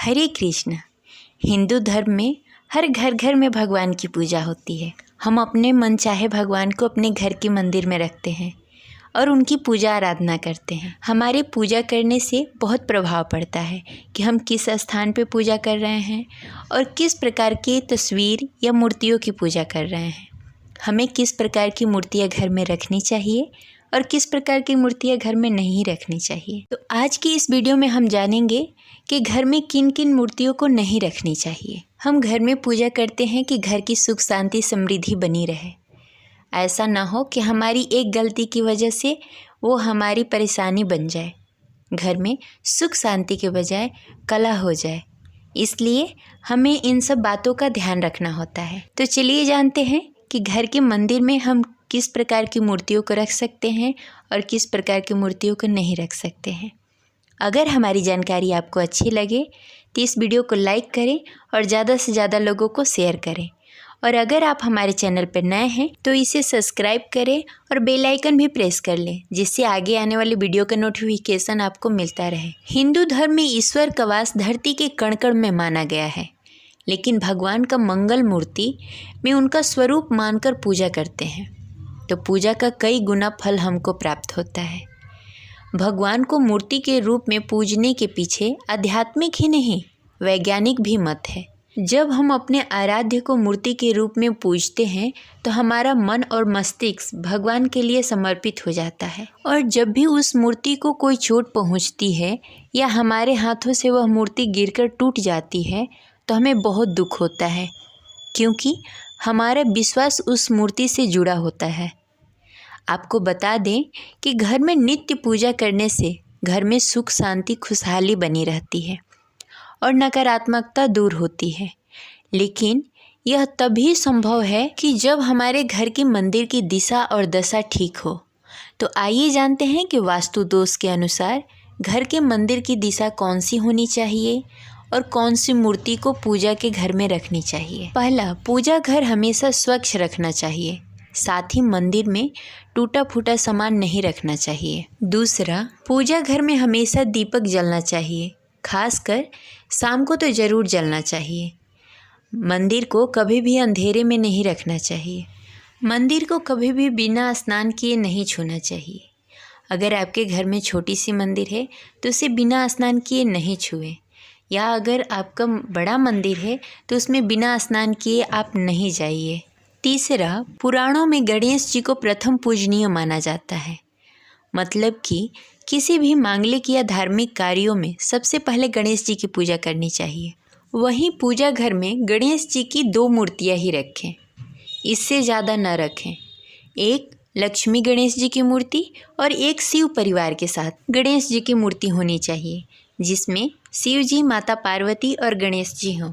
हरे कृष्ण। हिंदू धर्म में हर घर घर में भगवान की पूजा होती है। हम अपने मनचाहे भगवान को अपने घर के मंदिर में रखते हैं और उनकी पूजा आराधना करते हैं। हमारे पूजा करने से बहुत प्रभाव पड़ता है कि हम किस स्थान पे पूजा कर रहे हैं और किस प्रकार की तस्वीर या मूर्तियों की पूजा कर रहे हैं। हमें किस प्रकार की मूर्तियाँ घर में रखनी चाहिए और किस प्रकार की मूर्तियाँ घर में नहीं रखनी चाहिए। तो आज की इस वीडियो में हम जानेंगे कि घर में किन किन मूर्तियों को नहीं रखनी चाहिए। हम घर में पूजा करते हैं कि घर की सुख शांति समृद्धि बनी रहे। ऐसा ना हो कि हमारी एक गलती की वजह से वो हमारी परेशानी बन जाए, घर में सुख शांति के बजाय कलह हो जाए। इसलिए हमें इन सब बातों का ध्यान रखना होता है। तो चलिए जानते हैं कि घर के मंदिर में हम किस प्रकार की मूर्तियों को रख सकते हैं और किस प्रकार की मूर्तियों को नहीं रख सकते हैं। अगर हमारी जानकारी आपको अच्छी लगे तो इस वीडियो को लाइक करें और ज़्यादा से ज़्यादा लोगों को शेयर करें। और अगर आप हमारे चैनल पर नए हैं तो इसे सब्सक्राइब करें और बेल आइकन भी प्रेस कर लें, जिससे आगे आने वाली वीडियो का नोटिफिकेशन आपको मिलता रहे। हिंदू धर्म में ईश्वर का वास धरती के कण कण में माना गया है, लेकिन भगवान का मंगल मूर्ति में उनका स्वरूप मानकर पूजा करते हैं तो पूजा का कई गुना फल हमको प्राप्त होता है। भगवान को मूर्ति के रूप में पूजने के पीछे आध्यात्मिक ही नहीं वैज्ञानिक भी मत है। जब हम अपने आराध्य को मूर्ति के रूप में पूजते हैं तो हमारा मन और मस्तिष्क भगवान के लिए समर्पित हो जाता है, और जब भी उस मूर्ति को कोई चोट पहुंचती है या हमारे हाथों से वह मूर्ति गिरकर टूट जाती है तो हमें बहुत दुख होता है, क्योंकि हमारा विश्वास उस मूर्ति से जुड़ा होता है। आपको बता दें कि घर में नित्य पूजा करने से घर में सुख शांति खुशहाली बनी रहती है और नकारात्मकता दूर होती है। लेकिन यह तभी संभव है कि जब हमारे घर के मंदिर की दिशा और दशा ठीक हो। तो आइए जानते हैं कि वास्तु दोष के अनुसार घर के मंदिर की दिशा कौन सी होनी चाहिए और कौन सी मूर्ति को पूजा के घर में रखनी चाहिए। पहला, पूजा घर हमेशा स्वच्छ रखना चाहिए, साथ ही मंदिर में टूटा फूटा सामान नहीं रखना चाहिए। दूसरा, पूजा घर में हमेशा दीपक जलना चाहिए, खासकर शाम को तो ज़रूर जलना चाहिए। मंदिर को कभी भी अंधेरे में नहीं रखना चाहिए। मंदिर को कभी भी बिना स्नान किए नहीं छूना चाहिए। अगर आपके घर में छोटी सी मंदिर है तो उसे बिना स्नान किए नहीं छुएं, या अगर आपका बड़ा मंदिर है तो उसमें बिना स्नान किए आप नहीं जाइए। तीसरा, पुराणों में गणेश जी को प्रथम पूजनीय माना जाता है, मतलब कि किसी भी मांगलिक या धार्मिक कार्यों में सबसे पहले गणेश जी की पूजा करनी चाहिए। वहीं पूजा घर में गणेश जी की 2 मूर्तियां ही रखें, इससे ज़्यादा न रखें। एक लक्ष्मी गणेश जी की मूर्ति और एक शिव परिवार के साथ गणेश जी की मूर्ति होनी चाहिए, जिसमें शिव जी, माता पार्वती और गणेश जी हों।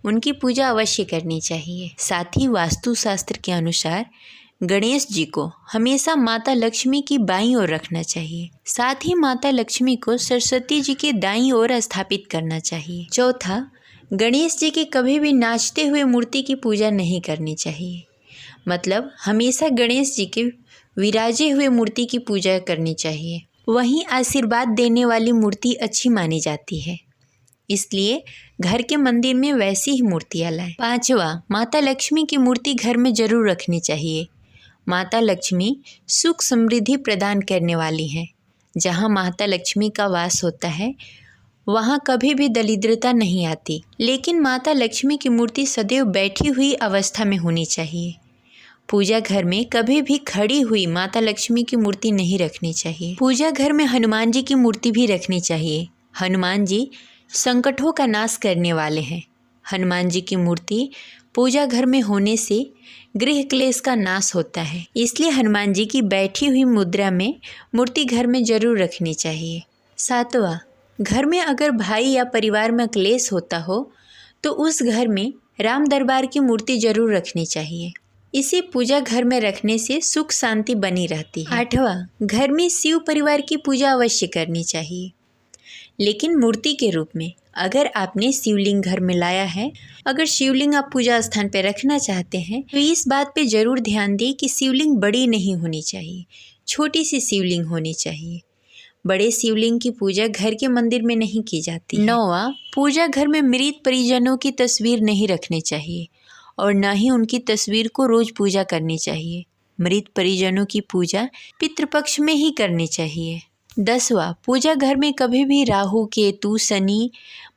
उनकी पूजा अवश्य करनी चाहिए। साथ ही वास्तुशास्त्र के अनुसार गणेश जी को हमेशा माता लक्ष्मी की बाईं ओर रखना चाहिए। साथ ही माता लक्ष्मी को सरस्वती जी के दाईं ओर स्थापित करना चाहिए। चौथा, गणेश जी की कभी भी नाचते हुए मूर्ति की पूजा नहीं करनी चाहिए, मतलब हमेशा गणेश जी के विराजे हुए मूर्ति की पूजा करनी चाहिए। वहीं आशीर्वाद देने वाली मूर्ति अच्छी मानी जाती है, इसलिए घर के मंदिर में वैसी ही मूर्तियाँ लाएं। पांचवा, माता लक्ष्मी की मूर्ति घर में जरूर रखनी चाहिए। माता लक्ष्मी सुख समृद्धि प्रदान करने वाली हैं। जहाँ माता लक्ष्मी का वास होता है वहाँ कभी भी दरिद्रता नहीं आती। लेकिन माता लक्ष्मी की मूर्ति सदैव बैठी हुई अवस्था में होनी चाहिए। पूजा घर में कभी भी खड़ी हुई माता लक्ष्मी की मूर्ति नहीं रखनी चाहिए। पूजा घर में हनुमान जी की मूर्ति भी रखनी चाहिए। हनुमान जी संकटों का नाश करने वाले हैं। हनुमान जी की मूर्ति पूजा घर में होने से गृह क्लेश का नाश होता है, इसलिए हनुमान जी की बैठी हुई मुद्रा में मूर्ति घर में जरूर रखनी चाहिए। सातवां, घर में अगर भाई या परिवार में क्लेश होता हो तो उस घर में राम दरबार की मूर्ति जरूर रखनी चाहिए। इसे पूजा घर में रखने से सुख शांति बनी रहती है। आठवां, घर में शिव परिवार की पूजा अवश्य करनी चाहिए, लेकिन मूर्ति के रूप में। अगर आपने शिवलिंग घर में लाया है, अगर शिवलिंग आप पूजा स्थान पर रखना चाहते हैं तो इस बात पे ज़रूर ध्यान दें कि शिवलिंग बड़ी नहीं होनी चाहिए, छोटी सी शिवलिंग होनी चाहिए। बड़े शिवलिंग की पूजा घर के मंदिर में नहीं की जाती है। 9वां, पूजा घर में मृत परिजनों की तस्वीर नहीं रखनी चाहिए और न ही उनकी तस्वीर को रोज पूजा करनी चाहिए। मृत परिजनों की पूजा पितृपक्ष में ही करनी चाहिए। 10वां, पूजा घर में कभी भी राहु, केतु, शनि,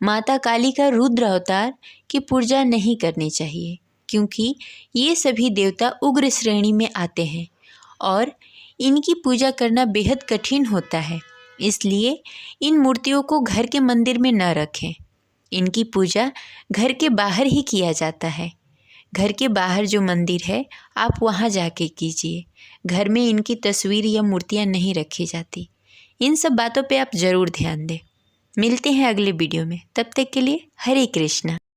माता काली का रुद्र अवतार की पूजा नहीं करनी चाहिए, क्योंकि ये सभी देवता उग्र श्रेणी में आते हैं और इनकी पूजा करना बेहद कठिन होता है। इसलिए इन मूर्तियों को घर के मंदिर में न रखें। इनकी पूजा घर के बाहर ही किया जाता है। घर के बाहर जो मंदिर है आप वहाँ जाके कीजिए। घर में इनकी तस्वीर या मूर्तियाँ नहीं रखी जाती। इन सब बातों पे आप ज़रूर ध्यान दें। मिलते हैं अगले वीडियो में, तब तक के लिए हरे कृष्णा।